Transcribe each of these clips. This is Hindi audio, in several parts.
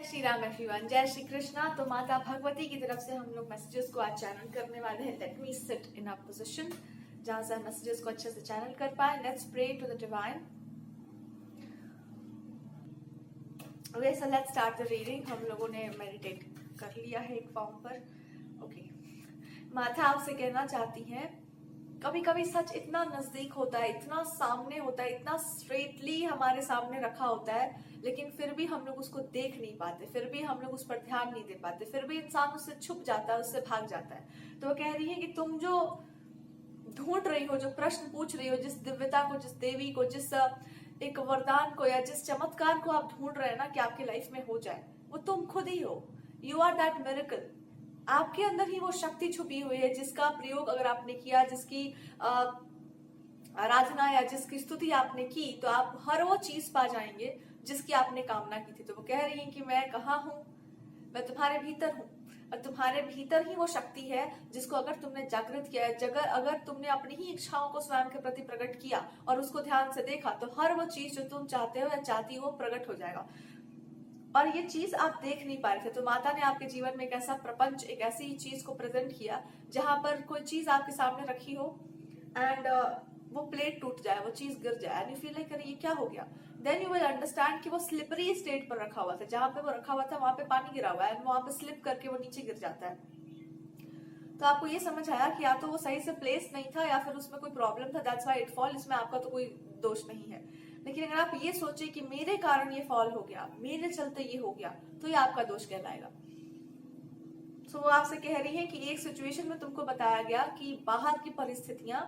श्री राम एवरीवन, जय श्री कृष्णा। तो माता भगवती की तरफ से हम लोग मैसेजेस को आज चैनल करने वाले हैं। Let me sit in a position जहां से हम मैसेजेस को अच्छे से चैनल कर पाए। Let's pray to the divine. Okay, so let's start the reading. हम लोगों ने मेडिटेट कर लिया है एक फॉर्म पर। ओके, माता आपसे कहना चाहती हैं, कभी कभी सच इतना नजदीक होता है, इतना सामने होता है, इतना स्ट्रेटली हमारे सामने रखा होता है, लेकिन फिर भी हम लोग उसको देख नहीं पाते, फिर भी हम लोग उस पर ध्यान नहीं दे पाते, फिर भी इंसान उससे छुप जाता है, उससे भाग जाता है। तो वो कह रही है कि तुम जो ढूंढ रही हो, जो प्रश्न पूछ रही हो, जिस दिव्यता को, जिस देवी को, जिस एक वरदान को या जिस चमत्कार को आप ढूंढ रहे हैं ना कि आपकी लाइफ में हो जाए, वो तुम खुद ही हो। You are that miracle. आपके अंदर ही वो शक्ति छुपी हुई है जिसका प्रयोग अगर आपने किया, जिसकी आराधना या जिसकी स्तुति आपने की, तो आप हर वो चीज पा जाएंगे जिसकी आपने कामना की थी। तो वो कह रही है कि मैं कहाँ हूं, मैं तुम्हारे भीतर हूं, और तुम्हारे भीतर ही वो शक्ति है जिसको अगर तुमने जागृत किया है, अगर तुमने अपनी ही इच्छाओं को स्वयं के प्रति प्रकट किया और उसको ध्यान से देखा, तो हर वो चीज जो तुम चाहते हो या चाहती हो वो प्रकट हो जाएगा। और ये चीज आप देख नहीं पा रहे थे, तो माता ने आपके जीवन में एक ऐसा प्रपंच, एक ऐसी चीज को प्रेजेंट किया जहां पर कोई चीज आपके सामने रखी हो एंड वो प्लेट टूट जाए, वो चीज गिर जाए, एंड यू फील लाइक अरे ये क्या हो गया। देन यू विल अंडरस्टैंड कि वो स्लिपरी स्टेट पर रखा हुआ था, जहां पे वो रखा हुआ था वहां पे पानी गिरा हुआ है एंड वहां पे स्लिप करके वो नीचे गिर जाता है। तो आपको ये समझ आया कि या तो वो सही से प्लेस नहीं था या फिर उसमें कोई प्रॉब्लम था, दैट्स व्हाई इट फॉल। इसमें आपका तो कोई दोष नहीं है। लेकिन अगर आप ये सोचे कि मेरे कारण ये फॉल हो गया, मेरे चलते ये हो गया, तो ये आपका दोष कहलाएगा। सो वो आपसे कह रही है कि एक सिचुएशन में तुमको बताया गया कि बाहर की परिस्थितियां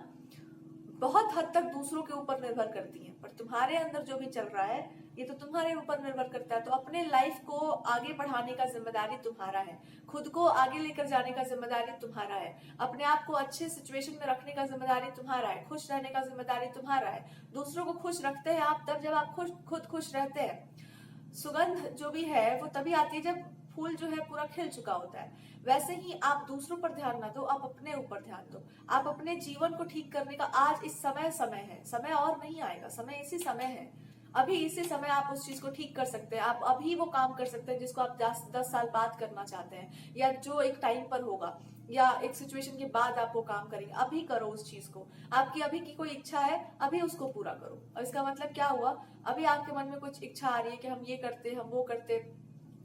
बहुत हद तक दूसरों के ऊपर निर्भर करती हैं, पर तुम्हारे अंदर जो भी चल रहा है ये तो तुम्हारे ऊपर निर्भर करता है। तो अपने लाइफ को आगे बढ़ाने का जिम्मेदारी तुम्हारा है, खुद को आगे लेकर जाने का जिम्मेदारी तुम्हारा है, अपने आप को अच्छे सिचुएशन में रखने का जिम्मेदारी तुम्हारा है, खुश रहने का जिम्मेदारी तुम्हारा है। दूसरों को खुश रखते हैं आप तब जब आप खुद खुश रहते हैं। सुगंध जो भी है वो तभी आती है जब फूल जो है पूरा खिल चुका होता है। वैसे ही आप दूसरों पर ध्यान ना दो, आप अपने ऊपर ध्यान दो। आप अपने जीवन को ठीक करने का आज इस समय है, समय और नहीं आएगा, समय इसी समय है। अभी इसी समय आप उस चीज को ठीक कर सकते हैं। आप अभी वो काम कर सकते हैं जिसको आप 10 साल बाद करना चाहते हैं, या जो एक टाइम पर होगा या एक सिचुएशन के बाद आप वो काम करेंगे। अभी करो उस चीज को। आपकी अभी की कोई इच्छा है, अभी उसको पूरा करो। और इसका मतलब क्या हुआ, अभी आपके मन में कुछ इच्छा आ रही है कि हम ये करते, हम वो करते,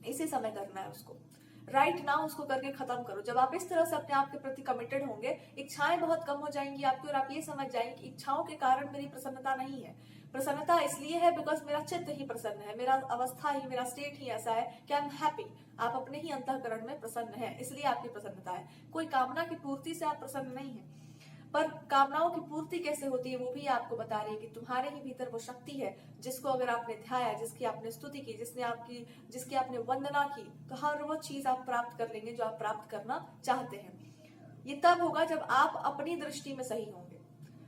इसी समय करना है उसको। राइट नाउ उसको करके खत्म करो। जब आप इस तरह से अपने आप के प्रति कमिटेड होंगे, इच्छाएं बहुत कम हो जाएंगी आपकी, और आप ये समझ जाएंगे कि इच्छाओं के कारण मेरी प्रसन्नता नहीं है। प्रसन्नता इसलिए है बिकॉज मेरा चित्त ही प्रसन्न है, मेरा अवस्था ही, मेरा स्टेट ही ऐसा है कि आई एम हैप्पी। आप अपने ही अंतःकरण में प्रसन्न है, इसलिए आपकी प्रसन्नता है। कोई कामना की पूर्ति से आप प्रसन्न नहीं है। पर कामनाओं की पूर्ति कैसे होती है वो भी आपको बता रही है कि तुम्हारे ही भीतर वो शक्ति है जिसको अगर आपने ध्याया, जिसकी आपने स्तुति की, जिसकी आपने वंदना की, तो हर वो चीज आप प्राप्त कर लेंगे जो आप प्राप्त करना चाहते हैं। ये तब होगा जब आप अपनी दृष्टि में सही होंगे,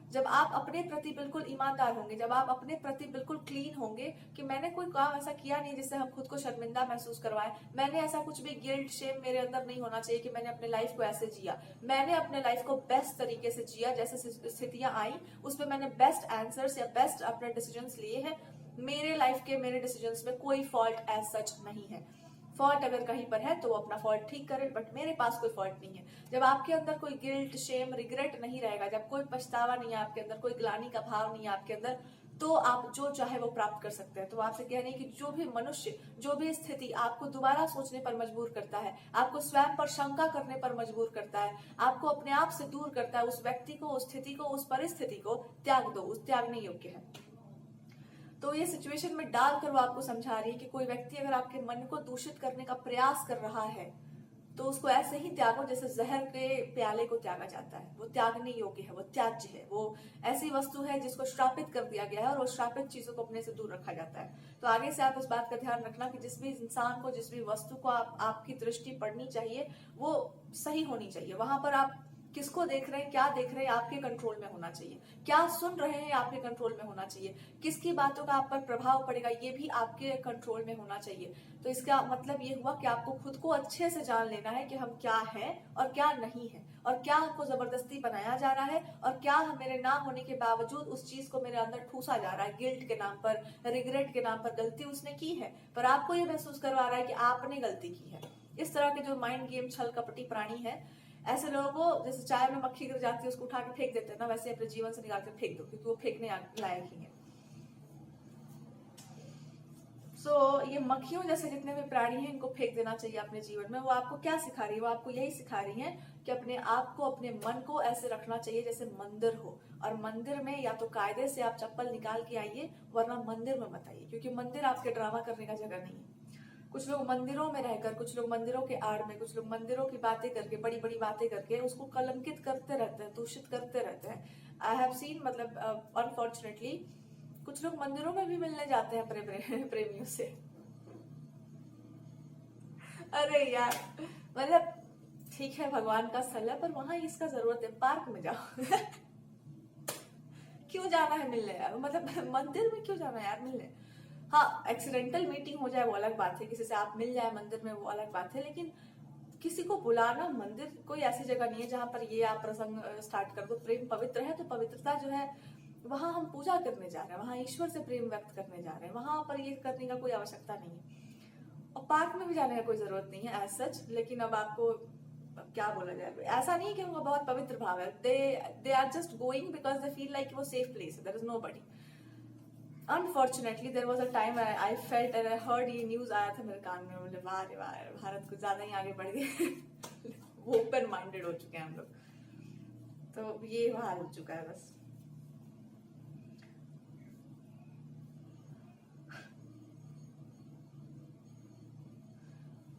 जब आप अपने प्रति बिल्कुल ईमानदार होंगे, जब आप अपने प्रति बिल्कुल क्लीन होंगे कि मैंने कोई काम ऐसा किया नहीं जिससे हम खुद को शर्मिंदा महसूस करवाएं, मैंने ऐसा कुछ भी गिल्ट शेम मेरे अंदर नहीं होना चाहिए कि मैंने अपने लाइफ को ऐसे जिया। मैंने अपने लाइफ को बेस्ट तरीके से जिया, जैसे स्थितियां आई उस पर मैंने बेस्ट आंसर्स या बेस्ट अपने डिसीजंस लिए हैं। मेरे लाइफ के, मेरे डिसीजंस में कोई फॉल्ट एज सच नहीं है। फॉल्ट अगर कहीं पर है तो वो अपना फॉल्ट ठीक करे, बट मेरे पास कोई फॉल्ट नहीं है। जब आपके अंदर कोई गिल्ट शेम रिग्रेट नहीं रहेगा, जब कोई पछतावा नहीं है आपके अंदर, कोई ग्लानि का भाव नहीं है आपके अंदर, तो आप जो चाहे वो प्राप्त कर सकते हैं। तो आपसे कह रही है कि जो भी मनुष्य, जो भी स्थिति आपको दोबारा सोचने पर मजबूर करता है, आपको स्वयं पर शंका करने पर मजबूर करता है, आपको अपने आप से दूर करता है, उस व्यक्ति को, उस स्थिति को, उस परिस्थिति को त्याग दो, उस त्यागने योग्य है। तो ये सिचुएशन में डालकर वो आपको समझा रही है कि कोई व्यक्ति अगर आपके मन को दूषित करने का प्रयास कर रहा है तो उसको ऐसे ही त्यागो जैसे जहर के प्याले को त्यागा जाता है। वो त्यागने योग्य है, वो त्याज्य है, वो ऐसी वस्तु है जिसको श्रापित कर दिया गया है और वो श्रापित चीजों को अपने से दूर रखा जाता है। तो आगे से आप इस बात का ध्यान रखना कि जिस भी इंसान को, जिस भी वस्तु को आपकी दृष्टि पड़नी चाहिए वो सही होनी चाहिए। वहां पर आप किसको देख रहे हैं, क्या देख रहे हैं, आपके कंट्रोल में होना चाहिए। क्या सुन रहे हैं, आपके कंट्रोल में होना चाहिए। किसकी बातों का आप पर प्रभाव पड़ेगा, ये भी आपके कंट्रोल में होना चाहिए। तो इसका मतलब ये हुआ कि आपको खुद को अच्छे से जान लेना है कि हम क्या हैं और क्या नहीं है, और क्या हमको जबरदस्ती बनाया जा रहा है, और क्या मेरे ना होने के बावजूद उस चीज को मेरे अंदर ठूसा जा रहा है, गिल्ट के नाम पर, रिग्रेट के नाम पर। गलती उसने की है, पर आपको ये महसूस करवा रहा है कि आपने गलती की है। इस तरह के जो माइंड गेम छल कपटी प्राणी है, ऐसे लोगों को जैसे चाय में मक्खी गिर जाती है उसको उठा के फेंक देते हैं ना, वैसे अपने जीवन से निकाल के फेंक दो, क्योंकि वो फेंकने लायक ही है। ये मक्खियों जैसे जितने भी प्राणी हैं इनको फेंक देना चाहिए अपने जीवन में। वो आपको क्या सिखा रही है? वो आपको यही सिखा रही है कि अपने आप को, अपने मन को ऐसे रखना चाहिए जैसे मंदिर हो, और मंदिर में या तो कायदे से आप चप्पल निकाल के आइए, वरना मंदिर में मत आइए, क्योंकि मंदिर आपके ड्रामा करने का जगह नहीं है। कुछ लोग मंदिरों में रहकर, कुछ लोग मंदिरों के आड़ में, कुछ लोग मंदिरों की बातें करके, बड़ी बड़ी बातें करके उसको कलंकित करते रहते हैं, दूषित करते रहते हैं। आई हैव सीन, मतलब अनफॉर्चुनेटली कुछ लोग मंदिरों में भी मिलने जाते हैं प्रेमियों से। अरे यार, मतलब ठीक है भगवान का स्थल है, पर वहां इसका जरूरत है, पार्क में जाओ। क्यों जाना है मिलने यार, मतलब मंदिर में क्यों जाना है यार मिलने। हाँ, एक्सीडेंटल मीटिंग हो जाए वो अलग बात है, किसी से आप मिल जाए मंदिर में वो अलग बात है, लेकिन किसी को बुलाना, मंदिर कोई ऐसी जगह नहीं है जहां पर ये आप प्रसंग स्टार्ट कर दो। प्रेम पवित्र है, तो पवित्रता जो है वहां हम पूजा करने जा रहे हैं, वहां ईश्वर से प्रेम व्यक्त करने जा रहे हैं, वहां पर ये करने का कोई आवश्यकता नहीं है। और पार्क में भी जाने का कोई जरूरत नहीं है एज सच। लेकिन अब आपको क्या बोला जाए, ऐसा नहीं कि उनका बहुत पवित्र भाव है, they are just going because they feel like वो सेफ प्लेस है, there is nobody. Unfortunately there was a time I felt and I heard, ये न्यूज आया था मेरे कान में, बोले वाह रे वाह, भारत कुछ ज्यादा ही आगे बढ़ गए। ओपन माइंडेड हो चुके हैं हम लोग, तो ये हाल हो चुका है बस।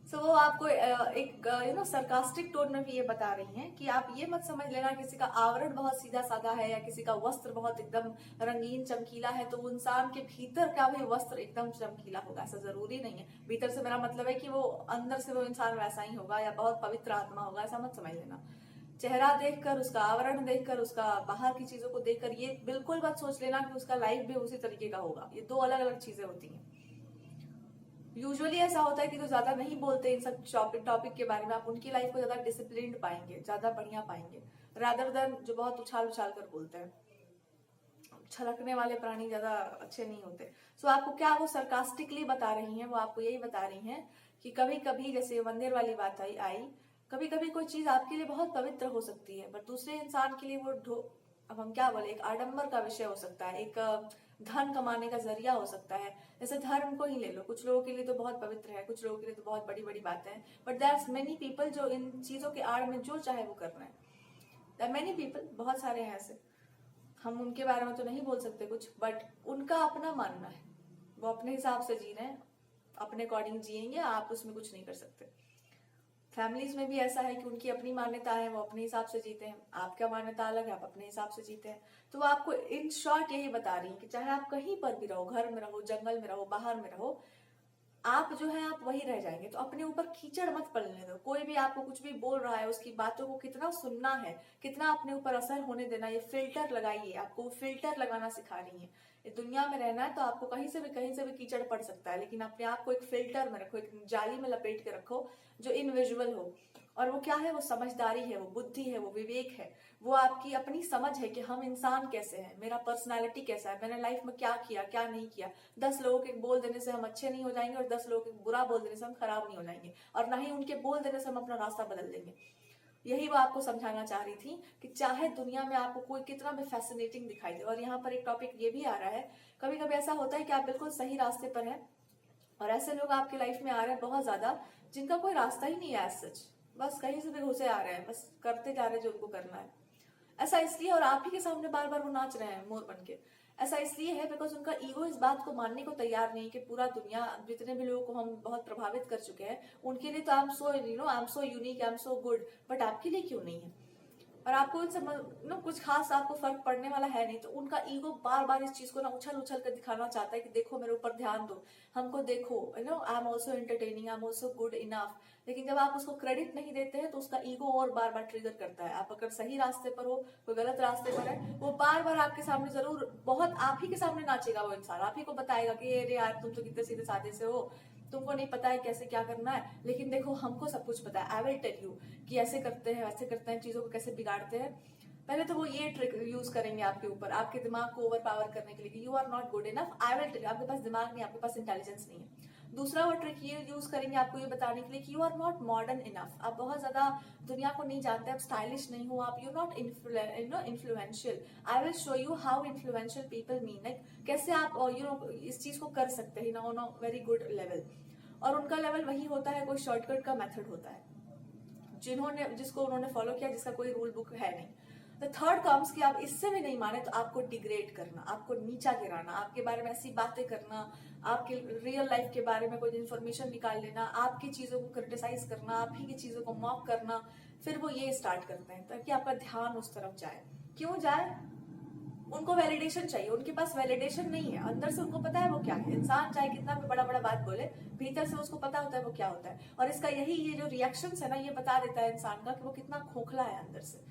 सो वो आपको एक सरकास्टिक टोन में भी ये बता रही हैं कि आप ये मत समझ लेना किसी का आवरण बहुत सीधा साधा है या किसी का वस्त्र बहुत एकदम रंगीन चमकीला है तो वो इंसान के भीतर का भी वस्त्र एकदम चमकीला होगा, ऐसा जरूरी नहीं है। भीतर से मेरा मतलब है कि वो अंदर से वो इंसान वैसा ही होगा या बहुत पवित्र आत्मा होगा, ऐसा मत समझ लेना। चेहरा देखकर, उसका आवरण देखकर, उसका बाहर की चीजों को देखकर ये बिल्कुल मत सोच लेना कि उसका लाइफ भी उसी तरीके का होगा। ये दो अलग अलग चीजें होती हैं। यूजुअली ऐसा होता है कि जो ज्यादा नहीं बोलते इन सब टॉपिक के बारे में, आप उनकी लाइफ को ज्यादा डिसिप्लिन्ड पाएंगे, ज्यादा बढ़िया पाएंगे, रादर देन जो बहुत उछाल उछाल कर बोलते हैं। छलकने वाले प्राणी ज्यादा अच्छे नहीं होते। सो आपको क्या वो सरकास्टिकली बता रही हैं, वो आपको यही बता रही हैं कि कभी कभी, जैसे मंदिर वाली बात आई, कभी कभी कोई चीज आपके लिए बहुत पवित्र हो सकती है, पर दूसरे इंसान के लिए वो अब हम क्या बोले, एक आडंबर का विषय हो सकता है, एक धन कमाने का जरिया हो सकता है। जैसे धर्म को ही ले लो, कुछ लोगों के लिए तो बहुत पवित्र है, कुछ लोगों के लिए तो बहुत बड़ी बड़ी बातें हैं, but there are many people जो इन चीजों के आड़ में जो चाहे वो कर रहे हैं। देयर मेनी पीपल, बहुत सारे हैं ऐसे, हम उनके बारे में तो नहीं बोल सकते कुछ, बट उनका अपना मानना है, वो अपने हिसाब से जी रहे हैं, अपने अकॉर्डिंग जिएंगे, आप उसमें कुछ नहीं कर सकते। फैमिलीज में भी ऐसा है कि उनकी अपनी मान्यता है, वो अपने हिसाब से जीते हैं, आपका मान्यता अलग है, आप अपने हिसाब से जीते हैं। तो वो आपको इन शॉर्ट यही बता रही है कि चाहे आप कहीं पर भी रहो, घर में रहो, जंगल में रहो, बाहर में रहो, आप जो है आप वही रह जाएंगे। तो अपने ऊपर कीचड़ मत पड़ने दो। कोई भी आपको कुछ भी बोल रहा है, उसकी बातों को कितना सुनना है, कितना अपने ऊपर असर होने देना, ये फिल्टर लगाइए। आपको फिल्टर लगाना सिखा रही है। इस दुनिया में रहना है तो आपको कहीं से भी कीचड़ पड़ सकता है, लेकिन अपने आप को एक फिल्टर में रखो, एक जाली में लपेट के रखो जो इनविजुअल हो। और वो क्या है, वो समझदारी है, वो बुद्धि है, वो विवेक है, वो आपकी अपनी समझ है कि हम इंसान कैसे हैं, मेरा पर्सनालिटी कैसा है, मैंने लाइफ में क्या किया क्या नहीं किया। 10 लोगों के बोल देने से हम अच्छे नहीं हो जाएंगे और 10 लोगों के बुरा बोल देने से हम खराब नहीं हो जाएंगे, और ना ही उनके बोल देने से हम अपना रास्ता बदल देंगे। यही वो आपको समझाना चाह रही थी कि चाहे दुनिया में आपको कोई कितना भी फैसिनेटिंग दिखाई दे। और यहाँ पर एक टॉपिक ये भी आ रहा है, कभी कभी ऐसा होता है कि आप बिल्कुल सही रास्ते पर हैं और ऐसे लोग आपकी लाइफ में आ रहे हैं बहुत ज्यादा, जिनका कोई रास्ता ही नहीं है एज सच, बस कहीं से भी घुसे आ रहे हैं, बस करते जा रहे हैं जो उनको करना है। ऐसा इसलिए, और आप ही के सामने बार बार वो नाच रहे हैं मोर बन के, ऐसा इसलिए है बिकॉज उनका ईगो इस बात को मानने को तैयार नहीं कि पूरा दुनिया, जितने भी लोगों को हम बहुत प्रभावित कर चुके हैं, उनके लिए तो I am so unique, I am so good, but आपके लिए क्यों नहीं है। और आपको उनसे कुछ खास आपको फर्क पड़ने वाला है नहीं, तो उनका ईगो बार बार इस चीज को ना उछल उछल कर दिखाना चाहता है कि देखो मेरे ऊपर ध्यान दो, हमको देखो, I am also entertaining, I am also good enough. लेकिन जब आप उसको क्रेडिट नहीं देते हैं तो उसका ईगो और बार बार ट्रिगर करता है। आप अगर सही रास्ते पर हो, कोई गलत रास्ते पर है, वो बार बार आपके सामने जरूर बहुत आप ही के सामने नाचेगा, वो इंसान आप ही को बताएगा कि अरे यार तुम तो कितने सीधे साधे से हो, तुमको नहीं पता है कैसे क्या करना है, लेकिन देखो हमको सब कुछ पता है, आई विल टेल यू कि ऐसे करते हैं वैसे करते हैं, चीजों को कैसे बिगाड़ते हैं। पहले तो वो ये ट्रिक यूज करेंगे आपके ऊपर, आपके दिमाग को ओवर पावर करने के लिए कि you are not good enough, I will tell you, आपके पास दिमाग नहीं, आपके पास इंटेलिजेंस नहीं है। दूसरा वो ट्रिक ये यूज करेंगे आपको ये बताने के लिए कि you are not modern enough, आप बहुत ज्यादा दुनिया को नहीं जानते, आप स्टाइलिश नहीं हो, आप you not influential, I will show you how influential people mean, like कैसे आप इस चीज को कर सकते हैं on a very good level. और उनका लेवल वही होता है, कोई शॉर्टकट का मेथड होता है जिसको उन्होंने फॉलो किया, जिसका कोई रूल बुक है नहीं। द थर्ड कम्स कि आप इससे भी नहीं माने तो आपको डिग्रेड करना, आपको नीचा गिराना, आपके बारे में ऐसी बातें करना, आपके रियल लाइफ के बारे में कोई इन्फॉर्मेशन निकाल लेना, आपकी चीजों को क्रिटिसाइज करना, आप ही की चीजों को मॉक करना। फिर वो ये स्टार्ट करते हैं ताकि आपका ध्यान उस तरफ जाए। क्यों जाए? उनको वैलिडेशन चाहिए, उनके पास वैलिडेशन नहीं है, अंदर से उनको पता है वो क्या है। इंसान चाहे कितना भी बड़ा बड़ा बात बोले, भीतर से उसको पता होता है वो क्या होता है। और इसका ये जो रिएक्शन है ना, ये बता देता है इंसान का कि वो कितना खोखला है अंदर से।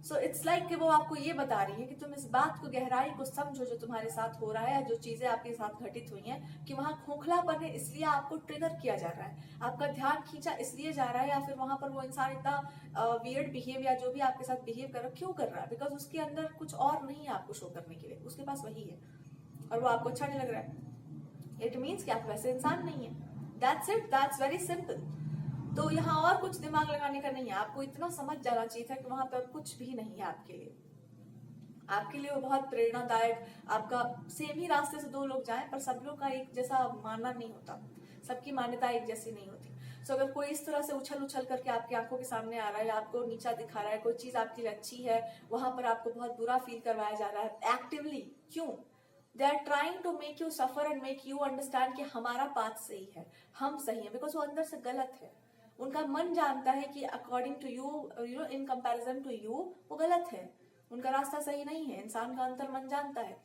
सो इट्स लाइक कि वो आपको ये बता रही है कि तुम इस बात को, गहराई को समझो जो तुम्हारे साथ हो रहा है, जो चीजें आपके साथ घटित हुई हैं, कि वहां खोखलापन है, इसलिए आपको ट्रिगर किया जा रहा है, आपका ध्यान खींचा इसलिए जा रहा है, या फिर वहां पर वो इंसान इतना वियर्ड बिहेव या जो भी आपके साथ बिहेव कर रहा है, क्यों कर रहा है? बिकॉज उसके अंदर कुछ और नहीं है आपको शो करने के लिए, उसके पास वही है और वो आपको अच्छा नहीं लग रहा है। इट मीन्स कि आप वैसे इंसान नहीं है। That's it, that's very simple. तो यहाँ और कुछ दिमाग लगाने का नहीं है, आपको इतना समझ जाना चाहिए था कि वहां पर कुछ भी नहीं है आपके लिए। आपके लिए वो बहुत प्रेरणादायक, आपका सेम ही रास्ते से दो लोग जाएं, पर सब लोग का एक जैसा मानना नहीं होता, सबकी मान्यता एक जैसी नहीं होती। सो अगर कोई इस तरह से उछल उछल करके आपकी आंखों के सामने आ रहा है, आपको नीचा दिखा रहा है, कोई चीज आपके लिए अच्छी है, वहां पर आपको बहुत बुरा फील करवाया जा रहा है एक्टिवली, क्यों? They are trying to make you suffer and make you understand कि हमारा पाथ सही है, हम सही है, बिकॉज वो अंदर से गलत है। उनका मन जानता है कि according to you in comparison to you वो गलत है, उनका रास्ता सही नहीं है, इंसान का अंतर मन जानता है।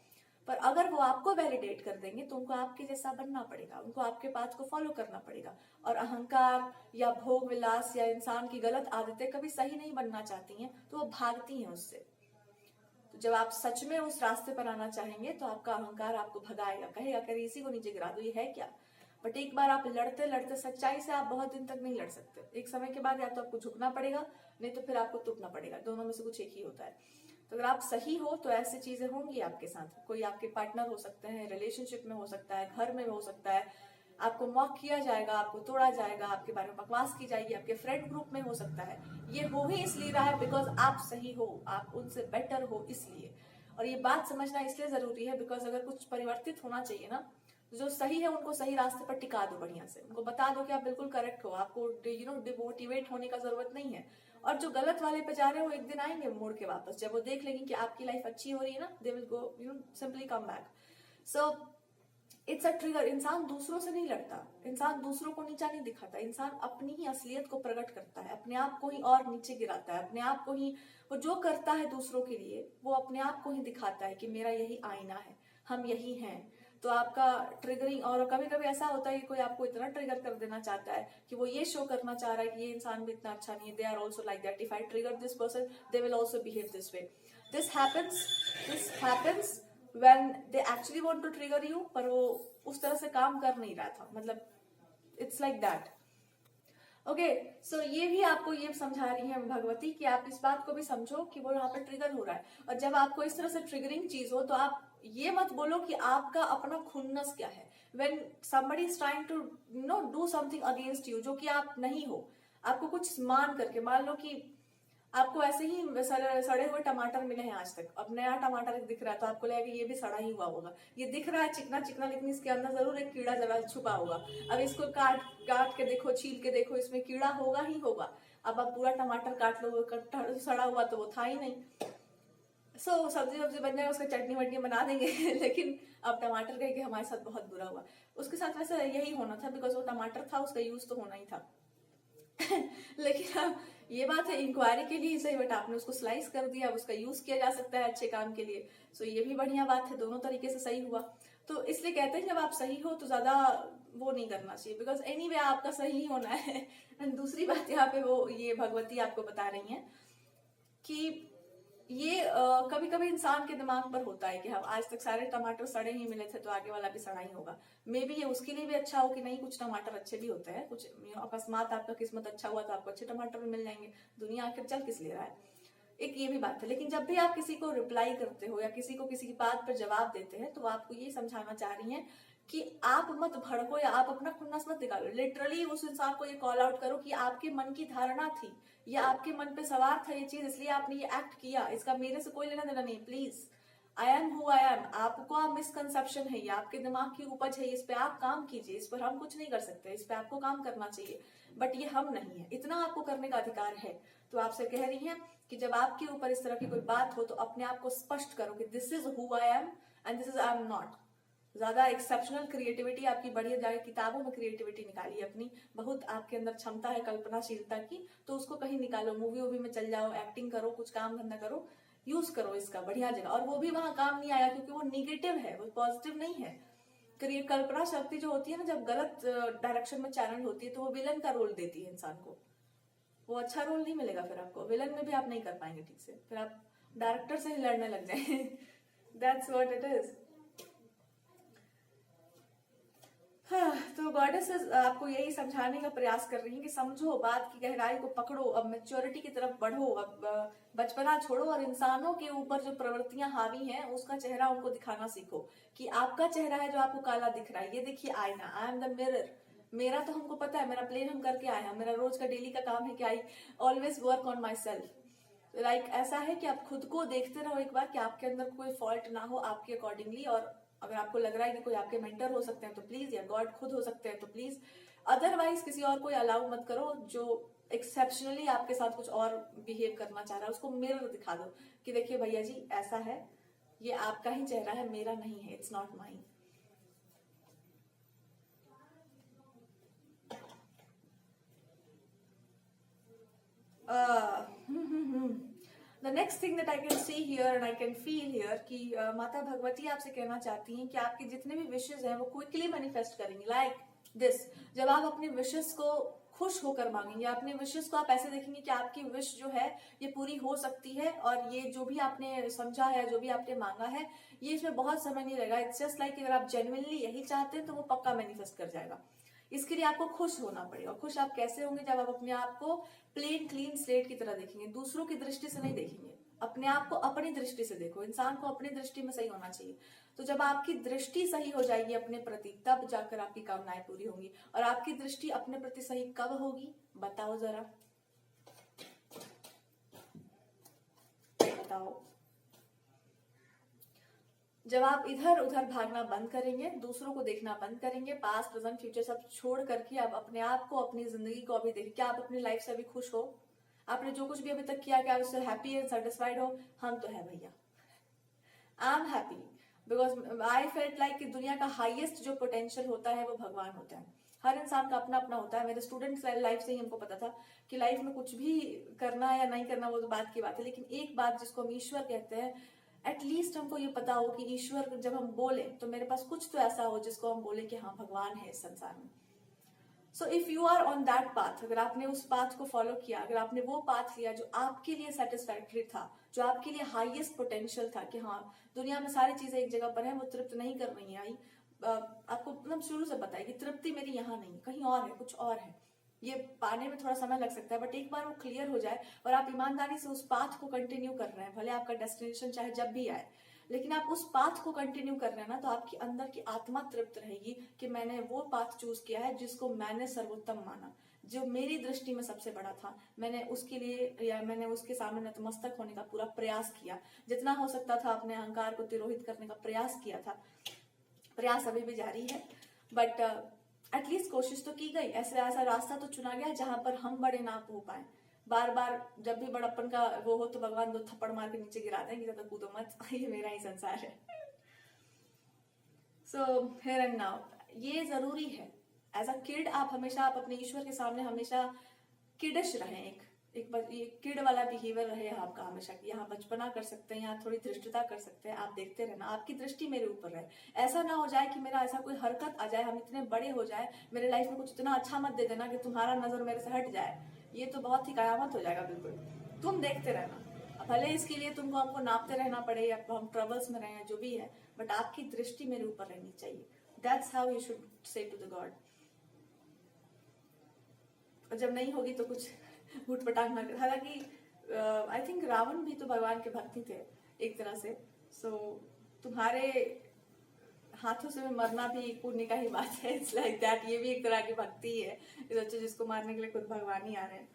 पर अगर वो आपको वैलिडेट कर देंगे तो उनको आपके जैसा बनना पड़ेगा, उनको आपके पाथ को फॉलो करना पड़ेगा। और अहंकार या भोग विलास या इंसान की गलत आदतें कभी सही नहीं बनना चाहती हैं, तो वो भागती हैं उससे। तो जब आप सच में उस रास्ते पर आना चाहेंगे तो आपका अहंकार आपको भगाएगा, कहेगा कि इसी को नीचे गिरा दो, ये है क्या। बट एक बार आप लड़ते लड़ते, सच्चाई से आप बहुत दिन तक नहीं लड़ सकते, एक समय के बाद या तो आपको झुकना पड़ेगा, नहीं तो फिर आपको टूटना पड़ेगा, दोनों में से कुछ एक ही होता है। तो अगर आप सही हो तो ऐसी चीजें होंगी आपके साथ, कोई आपके पार्टनर हो सकते हैं, रिलेशनशिप में हो सकता है, घर में हो सकता है, आपको मॉक किया जाएगा, आपको तोड़ा जाएगा, आपके बारे में बकवास की जाएगी, आपके फ्रेंड ग्रुप में हो सकता है। ये हो ही इसलिए रहा है बिकॉज आप सही हो, आप उनसे बेटर हो इसलिए। और ये बात समझना इसलिए जरूरी है बिकॉज अगर कुछ परिवर्तित होना चाहिए ना, जो सही है उनको सही रास्ते पर टिका दो, बढ़िया से उनको बता दो कि आप बिल्कुल करेक्ट हो, आपको डिमोटिवेट होने का जरूरत नहीं है। और जो गलत वाले पे जा रहे हो, एक दिन आएंगे मुड़ के वापस, जब वो देख लेंगे कि आपकी लाइफ अच्छी हो रही है ना, they will go simply come back. So it's a trigger. इंसान दूसरों से नहीं लड़ता, इंसान दूसरों को नीचा नहीं दिखाता, इंसान अपनी ही असलियत को प्रकट करता है, अपने आप को ही और नीचे गिराता है, अपने आप को ही, वो जो करता है दूसरों के लिए वो अपने आप को ही दिखाता है कि मेरा यही आईना है, हम यही हैं। तो आपका ट्रिगरिंग, और कभी कभी ऐसा होता है कि कोई आपको इतना ट्रिगर कर देना चाहता है कि वो ये शो करना चाह रहा है कि ये इंसान भी इतना अच्छा नहीं है, they are also like that, if I trigger this person they will also behave this way. This happens when they actually want to trigger you, पर वो उस तरह से काम कर नहीं रहा था, मतलब it's like that। ओके, सो ये भी आपको ये समझा रही है भगवती कि आप इस बात को भी समझो कि वो यहाँ पर ट्रिगर हो रहा है। और जब आपको इस तरह से ट्रिगरिंग चीज हो तो आप ये मत बोलो कि आपका अपना खुन्नस क्या है। when somebody is trying to do something against you, जो कि आप नहीं हो, आपको कुछ मान करके, मान लो कि आपको ऐसे ही सड़े हुए टमाटर मिले हैं आज तक, अब नया टमाटर दिख रहा है तो आपको लगेगा ये भी सड़ा ही हुआ होगा, ये दिख रहा है चिकना चिकना, लेकिन इसके अंदर जरूर एक कीड़ा जरा छुपा होगा। अब इसको काट के देखो, छील के देखो, इसमें कीड़ा होगा ही होगा। अब आप पूरा टमाटर काट लो, सड़ा हुआ तो वो था ही नहीं। सब्जी बन जाएगा, उसका चटनी वटनी बना देंगे लेकिन अब टमाटर कहे कि हमारे साथ बहुत बुरा हुआ, उसके साथ वैसे यही होना था बिकॉज वो टमाटर था, उसका यूज तो होना ही था। लेकिन अब ये बात है इंक्वायरी के लिए ही सही, बट आपने उसको स्लाइस कर दिया, अब उसका यूज किया जा सकता है अच्छे काम के लिए। सो ये भी बढ़िया बात है, दोनों तरीके से सही हुआ। तो इसलिए कहते हैं जब आप सही हो तो ज्यादा वो नहीं करना चाहिए, बिकॉज एनीवे आपका सही होना है। एंड दूसरी बात यहाँ पे वो ये भगवती आपको बता रही हैं कि ये कभी कभी इंसान के दिमाग पर होता है कि हम आज तक सारे टमाटर सड़े ही मिले थे तो आगे वाला भी सड़ा ही होगा। मे बी ये उसके लिए भी अच्छा हो कि नहीं, कुछ टमाटर अच्छे भी होते हैं, कुछ अकस्मात आपका किस्मत अच्छा हुआ तो आपको अच्छे टमाटर भी मिल जाएंगे। दुनिया आखिर चल किस ले रहा है, एक ये भी बात है। लेकिन जब भी आप किसी को रिप्लाई करते हो या किसी को किसी की बात पर जवाब देते हैं तो आपको ये समझाना चाह रही हैं कि आप मत भड़को या आप अपना खुन्नस मत निकालो। लिटरली उस इंसान को ये कॉल आउट करो कि आपके मन की धारणा थी या आपके मन पे सवार था ये चीज, इसलिए आपने ये एक्ट किया, इसका मेरे से कोई लेना देना नहीं। Please, I am who I am. आपको आप मिसकंसेप्शन है, ये आपके दिमाग की उपज है, इस पे आप काम कीजिए, इस पर हम कुछ नहीं कर सकते, इस पे आपको काम करना चाहिए, बट ये हम नहीं है, इतना आपको करने का अधिकार है। तो आपसे कह रही हैं कि जब आपके ऊपर इस तरह की कोई बात हो तो अपने आप को स्पष्ट करो कि this is who I am and this is I am not. ज्यादा एक्सेप्शनल क्रिएटिविटी आपकी बढ़िए जाए, किताबों में क्रिएटिविटी निकालिए अपनी, बहुत आपके अंदर क्षमता है कल्पनाशीलता की, तो उसको कहीं निकालो, मूवी वूवी में चल जाओ, एक्टिंग करो, कुछ काम धंधा करो, यूज करो इसका बढ़िया जगह। और वो भी वहां काम नहीं आया क्योंकि वो निगेटिव है, वो पॉजिटिव नहीं है। कल्पना शक्ति जो होती है ना, जब गलत डायरेक्शन में चैनल होती है तो वो विलन का रोल देती है इंसान को, वो अच्छा रोल नहीं मिलेगा फिर आपको, विलन में भी आप नहीं कर पाएंगे ठीक से, फिर आप डायरेक्टर से ही लड़ने लग जाए। That's what it is. हाँ, तो गॉडेसेस आपको यही समझाने का प्रयास कर रही हैं कि समझो, बात की गहराई को पकड़ो, अब मैच्योरिटी की तरफ बढ़ो, अब बचपना छोड़ो और इंसानों के ऊपर जो प्रवृत्तियां हावी हैं उसका चेहरा उनको दिखाना सीखो कि आपका चेहरा है जो आपको काला दिख रहा है, ये देखिए आईना, आई एम द मिरर। मेरा तो हमको पता है, मेरा प्लेन हम करके आए हैं, मेरा रोज का डेली का काम है कि I always work on my self. Like ऐसा है कि आप खुद को देखते रहो एक बार कि आपके अंदर कोई फॉल्ट ना हो आपके अकॉर्डिंगली, और अगर आपको लग रहा है कि कोई आपके मेंटर हो सकते हैं तो प्लीज, या गॉड खुद हो सकते हैं तो प्लीज, अदरवाइज किसी और को अलाउ मत करो जो एक्सेप्शनली आपके साथ कुछ और बिहेव करना चाह रहा है, उसको मिरर दिखा दो कि देखिए भैया जी ऐसा है, ये आपका ही चेहरा है, मेरा नहीं है, it's not mine. The next thing that I can see here and I can feel here कि माता भगवती आपसे कहना चाहती हैं कि आपके जितने भी विशेष हैं वो क्विकली मैनिफेस्ट करेंगी, लाइक दिस। जब आप अपने विशेष को खुश होकर मांगेंगे, अपने विशेष को आप ऐसे देखेंगे कि आपकी विश जो है ये पूरी हो सकती है, और ये जो भी आपने समझा है, जो भी आपने मांगा है, ये इसमें बहुत समय नहीं लगेगा। इट्स जस्ट लाइक अगर आप जेन्युइनली यही चाहते हैं तो वो पक्का मैनिफेस्ट कर जाएगा। इसके लिए आपको खुश होना पड़ेगा। खुश आप कैसे होंगे? जब आप अपने आप को प्लेन क्लीन स्लेट की तरह देखेंगे, दूसरों की दृष्टि से नहीं देखेंगे, अपने आप को अपनी दृष्टि से देखो। इंसान को अपनी दृष्टि में सही होना चाहिए। तो जब आपकी दृष्टि सही हो जाएगी अपने प्रति, तब जाकर आपकी कामनाएं पूरी होंगी। और आपकी दृष्टि अपने प्रति सही कब होगी बताओ जरा, बताओ। जब आप इधर उधर भागना बंद करेंगे, दूसरों को देखना बंद करेंगे, पास्ट प्रेजेंट फ्यूचर सब छोड़ करके आप अपने आप को, अपनी जिंदगी को अभी देखिए। क्या आप अपनी लाइफ से अभी खुश हो? आपने जो कुछ भी अभी तक किया, क्या आप उससे हैप्पी एंड सेटिस्फाइड हो? हम तो है भैया, I am happy, because I felt like कि दुनिया का हाईएस्ट जो पोटेंशियल होता है वो भगवान होता है। हर इंसान का अपना अपना होता है। मेरे स्टूडेंट्स लाइफ से ही हमको पता था कि लाइफ में कुछ भी करना है या नहीं करना वो तो बात की बात है, लेकिन एक बात जिसको हम ईश्वर कहते हैं, एटलीस्ट हमको ये पता हो कि ईश्वर जब हम बोले तो मेरे पास कुछ तो ऐसा हो जिसको हम बोले कि हाँ भगवान है इस संसार में। So if you are on that path, अगर आपने उस पाथ को फॉलो किया, अगर आपने वो पाथ लिया जो आपके लिए सेटिस्फैक्टरी था, जो आपके लिए हाईएस्ट पोटेंशियल था कि हाँ दुनिया में सारी चीजें एक जगह पर है, वो तृप्त नहीं कर रही आई, आपको मतलब शुरू से पता है कि तृप्ति मेरी यहाँ नहीं, कहीं और है, कुछ और है। ये पाने में थोड़ा समय लग सकता है, बट एक बार वो क्लियर हो जाए और आप ईमानदारी से उस पाथ को कंटिन्यू कर रहे हैं, भले आपका डेस्टिनेशन चाहे जब भी आए, लेकिन आप उस पाथ को कंटिन्यू कर रहे हैं ना, तो आपकी अंदर की आत्मा तृप्त रहेगी कि मैंने वो पाथ चूज किया है जिसको मैंने सर्वोत्तम माना, जो मेरी दृष्टि में सबसे बड़ा था। मैंने उसके लिए, या मैंने उसके सामने नतमस्तक होने का पूरा प्रयास किया, जितना हो सकता था अपने अहंकार को तिरोहित करने का प्रयास किया था। प्रयास अभी भी जारी है, बट एटलीस्ट कोशिश तो की गई। ऐसा रास्ता तो चुना गया जहां पर हम बड़े ना हो पाए। बार बार जब भी बड़प्पन का वो हो तो भगवान दो थप्पड़ मार के नीचे गिरा देंगे, ज्यादा कूदो मत, ये मेरा ही संसार है। सो हियर एंड नाउ ये जरूरी है। एज अ किड आप हमेशा, आप अपने ईश्वर के सामने हमेशा किडिश रहें, ये किड वाला बिहेवियर रहे आपका हमेशा कि यहाँ बचपना कर सकते हैं, यहाँ थोड़ी धृष्टता कर सकते हैं, आप देखते रहना, आपकी दृष्टि मेरे ऊपर रहे। ऐसा ना हो जाए कि मेरा ऐसा कोई हरकत आ जाए, हम इतने बड़े हो जाए, मेरे लाइफ में कुछ इतना अच्छा मत दे देना कि तुम्हारा नजर मेरे से हट जाए, ये तो बहुत ही कयामत हो जाएगा। बिल्कुल तुम देखते रहना, भले इसके लिए तुमको हमको नापते रहना पड़े या हम ट्रबल्स में रहे, जो भी है, बट आपकी दृष्टि मेरे ऊपर रहनी चाहिए। That's how you should say to the god. और जब नहीं होगी तो कुछ उठ पटांग ना कर। हालांकि आई थिंक रावण भी तो भगवान के भक्ति थे एक तरह से। सो तुम्हारे हाथों से मरना भी पुण्य का ही बात है। इट्स लाइक दैट, ये भी एक तरह की भक्ति है। बच्चे जिसको मारने के लिए खुद भगवान ही आ रहे हैं।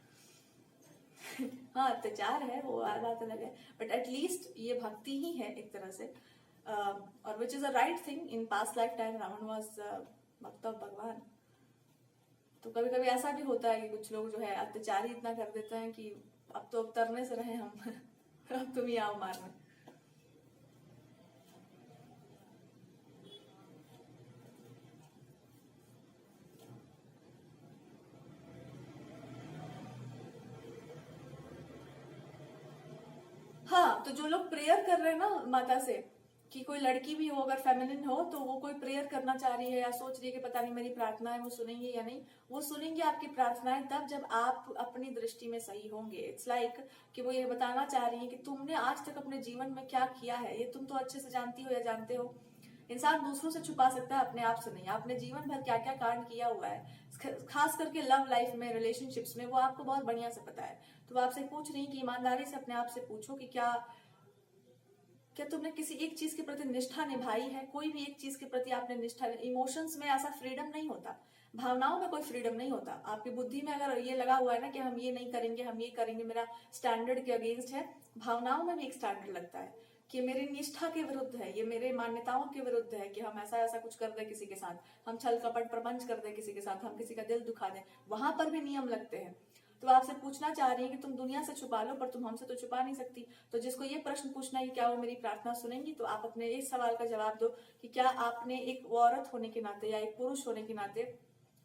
हाँ, अत्याचार है, वो बात अलग है, बट एटलीस्ट ये भक्ति ही है एक तरह से। और which is a right thing. In past lifetime Ravan was bhakt of Bhagwan. तो कभी कभी ऐसा भी होता है कि कुछ लोग जो है अत्याचार ही इतना कर देते हैं कि अब तो तरने से रहे हम। अब तुम ही आओ मारने। हाँ, तो जो लोग प्रेयर कर रहे हैं ना माता से कि कोई लड़की भी हो, अगर फेमिनिन हो, तो वो कोई प्रेयर करना चाह रही है या सोच रही है कि पता नहीं मेरी प्रार्थनाएं वो सुनेंगे या नहीं, वो सुनेंगे आपकी प्रार्थनाएं तब जब आप अपनी दृष्टि में सही होंगे। इट्स लाइक कि वो ये बताना चाह रही है कि तुमने आज तक अपने जीवन में क्या किया है, ये तुम तो अच्छे से जानती हो या जानते हो। इंसान दूसरों से छुपा सकता है, अपने आप से नहीं। आपने जीवन भर क्या क्या कांड किया हुआ है, खास करके लव लाइफ में, रिलेशनशिप्स में, वो आपको बहुत बढ़िया से पता है। तो वो आपसे पूछ रही है कि ईमानदारी से अपने आप से पूछो कि क्या तुमने किसी एक चीज के प्रति निष्ठा निभाई है। कोई भी एक चीज के प्रति आपने निष्ठा। इमोशंस में ऐसा फ्रीडम नहीं होता, भावनाओं में कोई फ्रीडम नहीं होता। आपकी बुद्धि में अगर ये लगा हुआ है ना कि हम ये नहीं करेंगे, हम ये करेंगे, मेरा स्टैंडर्ड के अगेंस्ट है, भावनाओं में भी एक स्टैंडर्ड लगता है कि मेरी निष्ठा के विरुद्ध है, ये मेरे मान्यताओं के विरुद्ध है कि हम ऐसा ऐसा कुछ कर दे किसी के साथ, हम छल कपट प्रपंच कर दे किसी के साथ, हम किसी का दिल दुखा दें, वहां पर भी नियम लगते हैं। तो आपसे पूछना चाह रही है कि तुम दुनिया से छुपा लो, पर तुम हमसे तो छुपा नहीं सकती। तो जिसको ये प्रश्न पूछना है कि क्या वो मेरी प्रार्थना सुनेंगी, तो आप अपने इस सवाल का जवाब दो कि क्या आपने एक औरत होने के नाते या एक पुरुष होने के नाते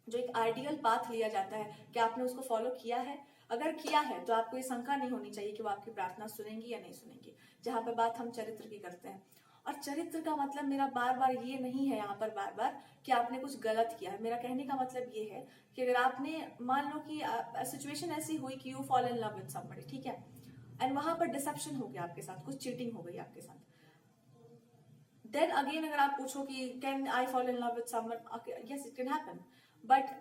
जो एक आइडियल पाथ लिया जाता है, क्या आपने उसको फॉलो किया है? अगर किया है तो आपको ये शंका नहीं होनी चाहिए कि वो आपकी प्रार्थना सुनेंगी या नहीं सुनेंगी। जहां पर बात हम चरित्र की करते हैं, और चरित्र का मतलब मेरा बार बार ये नहीं है यहाँ पर बार बार कि आपने कुछ गलत किया है। मेरा कहने का मतलब ये है कि अगर आपने मान लो कि सिचुएशन ऐसी हुई कि you fall in love with somebody, ठीक है, एंड वहां पर डिसेप्शन हो गया आपके साथ, कुछ चीटिंग हो गई आपके साथ, देन अगेन अगर आप पूछो कि can I fall in love with someone, yes it can happen, but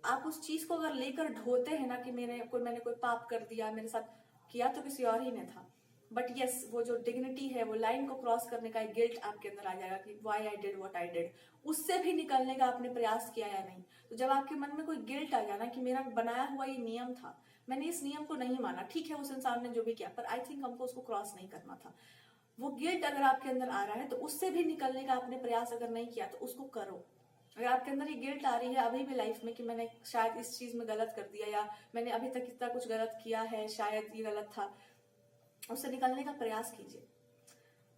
आप उस चीज को अगर लेकर ढोते हैं ना कि मैंने कोई पाप कर दिया, मेरे साथ किया तो किसी और ही ने था, बट यस वो जो डिग्निटी है, वो लाइन को क्रॉस करने का एक गिल्ट आपके अंदर आ जाएगा कि why I did what I did, उससे भी निकलने का आपने प्रयास किया या नहीं। तो जब आपके मन में कोई गिल्ट आ जाना कि मेरा बनाया हुआ ये नियम था, मैंने इस नियम को नहीं माना, ठीक है उस इंसान ने जो भी किया, पर आई थिंक हमको उसको क्रॉस नहीं करना था, वो गिल्ट अगर आपके अंदर आ रहा है तो उससे भी निकलने का आपने प्रयास अगर नहीं किया तो उसको करो। अगर आपके अंदर ये गिल्ट आ रही है अभी भी लाइफ में कि मैंने शायद इस चीज में गलत कर दिया या मैंने अभी तक इतना कुछ गलत किया है, शायद ये गलत था, उससे निकलने का प्रयास कीजिए।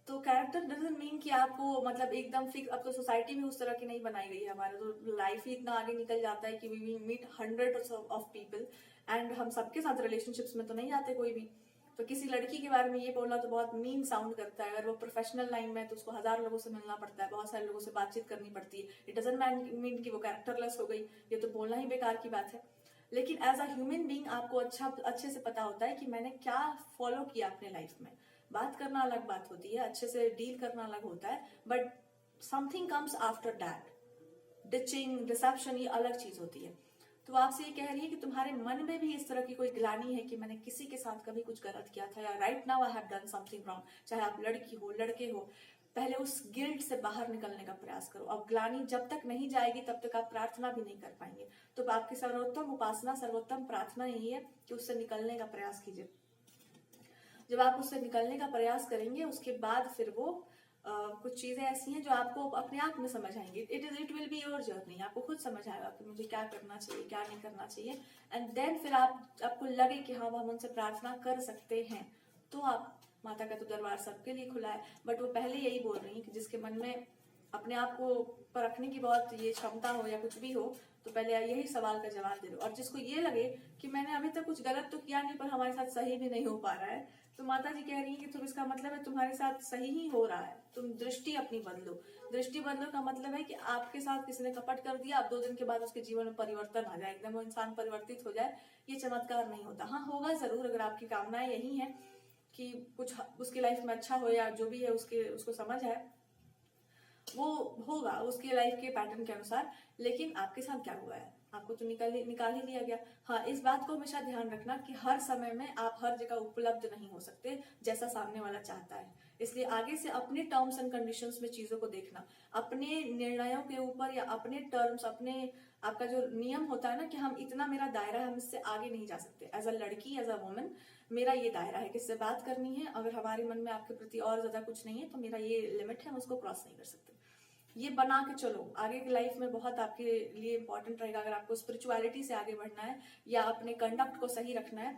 तो कैरेक्टर डजंट मीन कि आपको मतलब एकदम फिक्स, अब तो सोसाइटी भी उस तरह की नहीं बनाई गई है, हमारा तो लाइफ ही इतना आगे निकल जाता है कि we meet hundreds of people and हम सबके साथ रिलेशनशिप्स में तो नहीं जाते कोई भी। तो किसी लड़की के बारे में ये बोलना तो बहुत मीन साउंड करता है। अगर वो प्रोफेशनल लाइन में है तो उसको 1000 लोगों से मिलना पड़ता है, बहुत सारे लोगों से बातचीत करनी पड़ती है। इट डजंट मीन कि वो कैरेक्टरलेस हो गई, ये तो बोलना ही बेकार की बात है। लेकिन एज अ ह्यूमन बीइंग आपको अच्छे से पता होता है कि मैंने क्या फॉलो किया अपने लाइफ में। बात करना अलग बात होती है, अच्छे से डील करना अलग होता है, but something comes after that, ditching, deception, ये अलग चीज होती है। तो आपसे ये कह रही है कि तुम्हारे मन में भी इस तरह की कोई ग्लानी है कि मैंने किसी के साथ कभी कुछ गलत किया था, या right now I have done something wrong, चाहे आप लड़की हो लड़के हो, पहले उस गिल्ट से बाहर निकलने का प्रयास करो। अब ग्लानी जब तक नहीं जाएगी तब तक आप प्रार्थना भी नहीं कर पाएंगे। तो आपकी सर्वोत्तम उपासना, सर्वोत्तम प्रार्थना यही है कि उससे निकलने का प्रयास कीजिए। जब आप उससे निकलने का प्रयास करेंगे उसके बाद फिर वो कुछ चीजें ऐसी हैं जो आपको अपने आप में समझ आएंगी। It will be your journey, आपको खुद समझ आएगा कि मुझे क्या करना चाहिए, क्या नहीं करना चाहिए, एंड देन फिर आपको लगे कि हाँ हम उनसे प्रार्थना कर सकते हैं, तो आप, माता का तो दरबार सबके लिए खुला है, बट वो पहले यही बोल रही है कि जिसके मन में अपने आप को परखने की बहुत ये क्षमता हो या कुछ भी हो, तो पहले यही सवाल का जवाब दे दो। और जिसको ये लगे कि मैंने अभी तक कुछ गलत तो किया नहीं पर हमारे साथ सही भी नहीं हो पा रहा है, तो माता जी कह रही है कि तुम, इसका मतलब है तुम्हारे साथ सही ही हो रहा है। तुम दृष्टि अपनी बदलो। दृष्टि बदलो का मतलब है कि आपके साथ किसी ने कपट कर दिया, अब 2 दिन के बाद उसके जीवन में परिवर्तन आ जाए, एकदम वो इंसान परिवर्तित हो जाए, ये चमत्कार नहीं होता। हाँ, होगा जरूर, अगर आपकी कामनाएं यही है कि कुछ उसकी लाइफ में अच्छा हो या जो भी है उसको समझ है, वो होगा उसके लाइफ के पैटर्न के अनुसार। लेकिन आपके साथ क्या हुआ है, आपको तो निकाल ही लिया गया। हाँ, इस बात को हमेशा ध्यान रखना कि हर समय में आप हर जगह उपलब्ध नहीं हो सकते जैसा सामने वाला चाहता है। इसलिए आगे से अपने टर्म्स एंड कंडीशंस में चीजों को देखना, अपने निर्णयों के ऊपर या अपने टर्म्स, अपने आपका जो नियम होता है ना कि हम इतना, मेरा दायरा है, हम इससे आगे नहीं जा सकते। एज अ लड़की, एज अ वुमन, मेरा ये दायरा है, किससे बात करनी है, अगर हमारे मन में आपके प्रति और ज्यादा कुछ नहीं है तो मेरा ये लिमिट है, हम उसको क्रॉस नहीं कर सकते। ये बना के चलो, आगे की लाइफ में बहुत आपके लिए इंपॉर्टेंट रहेगा। अगर आपको स्पिरिचुअलिटी से आगे बढ़ना है या अपने कंडक्ट को सही रखना है,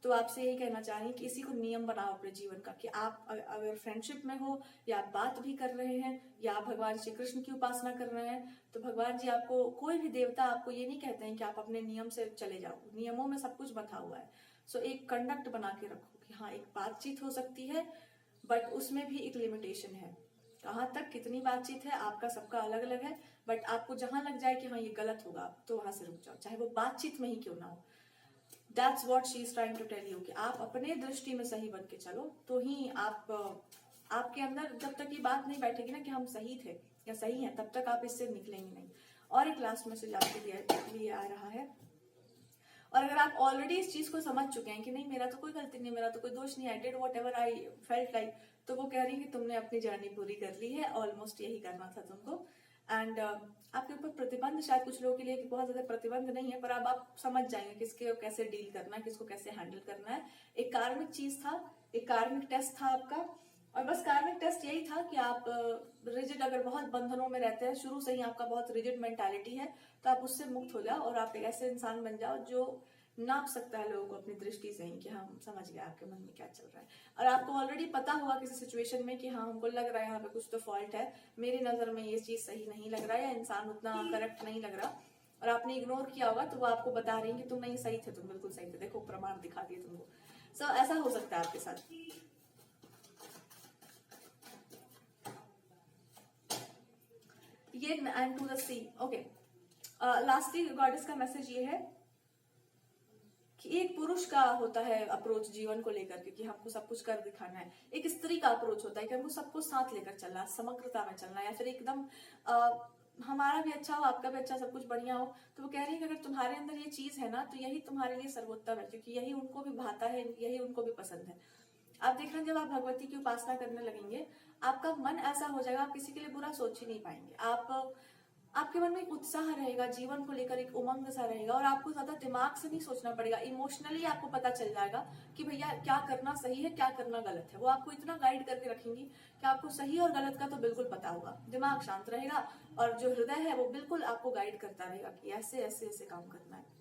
तो आपसे यही कहना चाह रही हूँ कि इसी को नियम बनाओ अपने जीवन का, कि आप अगर फ्रेंडशिप में हो या आप बात भी कर रहे हैं या आप भगवान श्री कृष्ण की उपासना कर रहे हैं, तो भगवान जी आपको, कोई भी देवता आपको ये नहीं कहते हैं कि आप अपने नियम से चले जाओ। नियमों में सब कुछ बंधा हुआ है। सो एक कंडक्ट बना के रखो कि हाँ, एक बातचीत हो सकती है, बट उसमें भी एक लिमिटेशन है। कहाँ तक कितनी बातचीत है आपका सबका अलग अलग है, बट आपको जहां लग जाए कि हाँ ये गलत होगा, तो वहां से रुक जाओ, चाहे वो बातचीत में ही क्यों ना हो। That's what she is trying to tell you, कि आप अपने दृष्टि में सही बन के चलो, तो ही आप, आपके अंदर जब तक ये बात नहीं बैठेगी ना कि हम सही थे या सही हैं, तब तक आप इससे निकलेंगे नहीं। और एक लास्ट मैसेज आपके लिए आ रहा है, और अगर आप ऑलरेडी इस चीज को समझ चुके हैं कि नहीं मेरा तो कोई गलती नहीं, मेरा तो कोई दोष नहीं, I did what ever I felt like, तो वो कह रही है कि तुमने अपनी जर्नी पूरी कर ली है, ऑलमोस्ट यही करना था तुमको। एंड आपके ऊपर प्रतिबंध, शायद कुछ लोगों के लिए कि बहुत ज्यादा प्रतिबंध नहीं है, पर अब आप समझ जाएंगे किसके कैसे डील करना है, किसको कैसे हैंडल करना है। एक कार्मिक चीज था, एक कार्मिक टेस्ट था आपका, और बस कार्मिक टेस्ट यही था कि आप रिजिड, अगर बहुत बंधनों में रहते हैं, शुरू से ही आपका बहुत रिजिड मेंटालिटी है, तो आप उससे मुक्त हो जाओ और आप एक ऐसे इंसान बन जाओ जो नाप सकता है लोगों को अपनी दृष्टि से ही, कि हम समझ गए आपके मन में क्या चल रहा है। और आपको ऑलरेडी पता होगा किसी सिचुएशन में कि हाँ, हमको लग रहा है यहाँ पे कुछ तो फॉल्ट है, मेरी नजर में ये चीज सही नहीं लग रहा है, या इंसान उतना करेक्ट नहीं लग रहा, और आपने इग्नोर किया होगा, तो वो आपको बता रही है कि तुम नहीं सही थे, तुम बिल्कुल सही थे, देखो प्रमाण दिखा दिए तुमको। सो ऐसा हो सकता है आपके साथ। ये and to the sea. Okay, lastly goddess का मैसेज ये है कि एक पुरुष का होता है अप्रोच जीवन को लेकर के कि हमको सब कुछ कर दिखाना है, एक स्त्री का अप्रोच होता है कि हमको सबको साथ लेकर चलना है, समग्रता में चलना है, या फिर एकदम हमारा भी अच्छा हो, आपका भी अच्छा, सब कुछ बढ़िया हो। तो वो कह रही है कि अगर तुम्हारे अंदर ये चीज है ना, तो यही तुम्हारे लिए सर्वोत्तम है, क्योंकि यही उनको भी भाता है, यही उनको भी पसंद है। आप देख रहे हैं, जब आप भगवती की उपासना करने लगेंगे, आपका मन ऐसा हो जाएगा, आप किसी के लिए बुरा सोच ही नहीं पाएंगे। आपके मन में एक उत्साह रहेगा, जीवन को लेकर एक उमंग सा रहेगा, और आपको ज्यादा दिमाग से नहीं सोचना पड़ेगा, इमोशनली आपको पता चल जाएगा कि भैया क्या करना सही है, क्या करना गलत है। वो आपको इतना गाइड करके रखेंगी कि आपको सही और गलत का तो बिल्कुल पता होगा, दिमाग शांत रहेगा, और जो हृदय है वो बिल्कुल आपको गाइड करता रहेगा कि ऐसे ऐसे ऐसे काम करना है।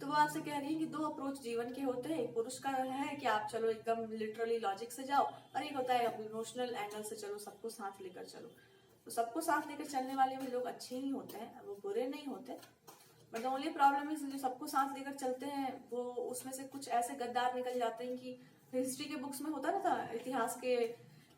तो वो आपसे कह रही है कि 2 अप्रोच जीवन के होते हैं, एक पुरुष का है कि आप चलो एकदम लिटरली लॉजिक से जाओ, और एक होता है इमोशनल एंगल से चलो, सबको साथ लेकर चलो। तो सबको साथ लेकर चलने वाले भी लोग अच्छे ही होते हैं, वो बुरे नहीं होते, but the only problem is जो सबको साथ लेकर चलते हैं, वो उसमें से कुछ ऐसे गद्दार निकल जाते हैं कि हिस्ट्री के बुक्स में होता ना था, इतिहास के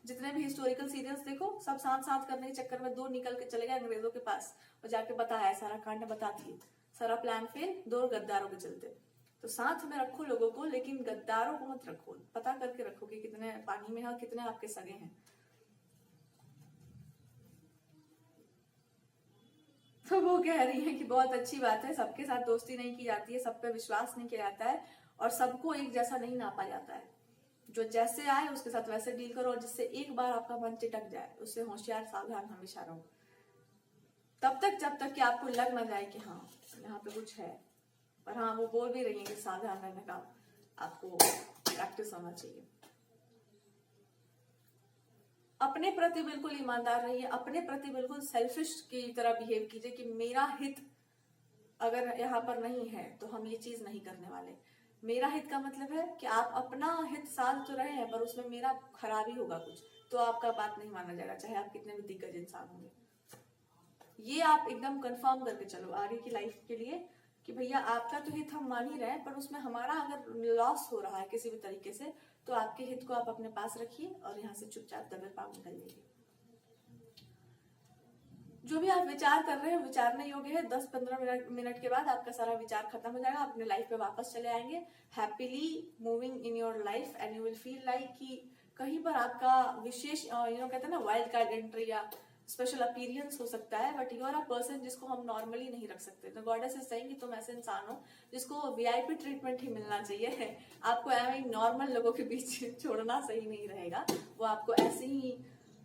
जितने भी हिस्टोरिकल सीरियल्स देखो, सब साथ साथ करने के चक्कर में 2 निकल के चले गए अंग्रेजों के पास और जाके बताया, सारा कांड बता दिए, सारा प्लान फेल 2 गद्दारों के चलते। तो साथ में रखो लोगों को, लेकिन गद्दारों को मत रखो, पता करके रखो कि कितने पानी में है, कितने आपके सगे हैं। तो वो कह रही है कि बहुत अच्छी बात है, सबके साथ दोस्ती नहीं की जाती है, सब पे विश्वास नहीं किया जाता है, और सबको एक जैसा नहीं नापा जाता है। जो जैसे आए उसके साथ वैसे डील करो, और जिससे एक बार आपका मन चिटक जाए उससे होशियार सावधान हमेशा रहो, तब तक जब तक कि आपको लग ना जाए कि हाँ यहाँ पे कुछ है। पर हाँ, वो बोल भी रही है कि सावधान रहने का आपको प्रैक्टिस होना चाहिए। अपने प्रति बिल्कुल ईमानदार रहिए, अपने प्रति बिल्कुल सेल्फिश की तरह बिहेव कीजिए कि मेरा हित अगर यहाँ पर नहीं है तो हम ये चीज नहीं करने वाले। मेरा हित का मतलब है कि आप अपना हित साध तो रहे हैं पर उसमें मेरा खराबी होगा कुछ, तो आपका बात नहीं माना जाएगा, चाहे आप कितने भी दिग्गज इंसान होंगे। ये आप एकदम कंफर्म करके चलो आगे की लाइफ के लिए कि भैया आपका तो हित हम मान ही रहे हैं, पर उसमें हमारा अगर लॉस हो रहा है किसी भी तरीके से, तो आपके हित को आप अपने पास रखिए और यहाँ से चुपचाप दबे पांव निकल जाइए। जो भी आप विचार कर रहे हैं विचारने योग्य है। 10-15 मिनट के बाद आपका सारा विचार खत्म हो जाएगा, अपने लाइफ पे वापस चले आएंगे, happily moving in your life, and you will feel like कि कहीं पर आपका विशेष कहते हैं ना वाइल्ड कार्ड एंट्री या स्पेशल अपीरियंस हो सकता है, but you are a person जिसको हम नॉर्मली नहीं रख सकते। तो गॉडेस इज सेइंग कि तुम ऐसे इंसान हो जिसको वीआईपी ट्रीटमेंट ही मिलना चाहिए। आपको एवं नॉर्मल लोगों के बीच छोड़ना सही नहीं रहेगा, वो आपको ऐसे ही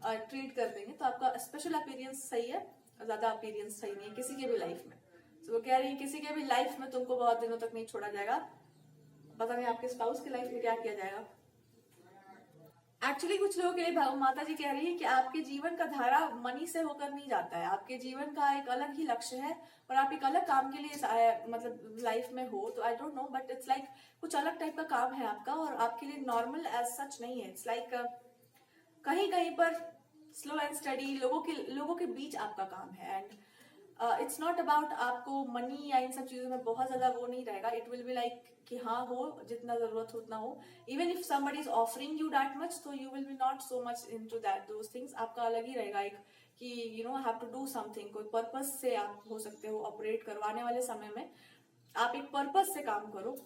ट्रीट कर देंगे। तो आपका स्पेशल अपीरियंस सही है, ज्यादा अपीरियंस सही नहीं है किसी के भी लाइफ में। तो वो कह रही है किसी के भी लाइफ में तुमको बहुत दिनों तक नहीं छोड़ा जाएगा, पता नहीं आपके स्पाउस की लाइफ में क्या किया जाएगा। एक्चुअली कुछ लोगों के लिए माता जी कह रही है कि आपके जीवन का धारा मनी से होकर नहीं जाता है, आपके जीवन का एक अलग ही लक्ष्य है और आप एक अलग काम के लिए मतलब लाइफ में हो। तो I don't know, but it's like कुछ अलग टाइप का काम है आपका और आपके लिए नॉर्मल एज सच नहीं है। इट्स लाइक कहीं कहीं पर स्लो एंड स्टडी लोगों के बीच आपका काम है। एंड इट्स नॉट अबाउट आपको मनी या इन सब चीजों में बहुत ज्यादा वो नहीं रहेगा। इट विल बी लाइक कि हाँ हो जितना जरूरत हो उतना हो। Even if somebody is offering you that much, तो you will be not so much into that those things. आपका अलग ही रहेगा एक कि I have to do something, कोई पर्पस से आप हो सकते हो ऑपरेट करवाने वाले समय में। आप एक पर्पस से काम करो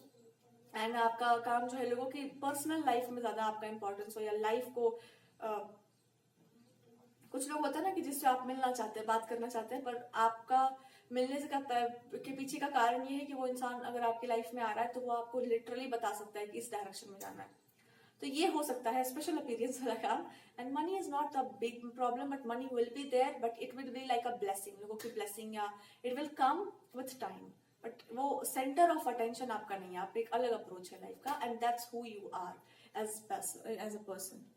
एंड आपका काम जो है लोगों की पर्सनल लाइफ में ज्यादा आपका इंपॉर्टेंस हो या लाइफ को कुछ लोग होता है ना कि जिससे आप मिलना चाहते हैं, बात करना चाहते हैं, पर आपका मिलने से के पीछे का कारण ये है कि वो इंसान अगर आपकी लाइफ में आ रहा है तो वो आपको लिटरली बता सकता है कि इस डायरेक्शन में जाना है। तो ये हो सकता है स्पेशल अपीरियंस वाला काम। And money is not a big problem, but money will be there, but it will be like a blessing, लोगों की ब्लेसिंग, या it will come with time, but वो सेंटर ऑफ अटेंशन आपका नहीं है। आप एक अलग अप्रोच है लाइफ का, and that's who you are as a person.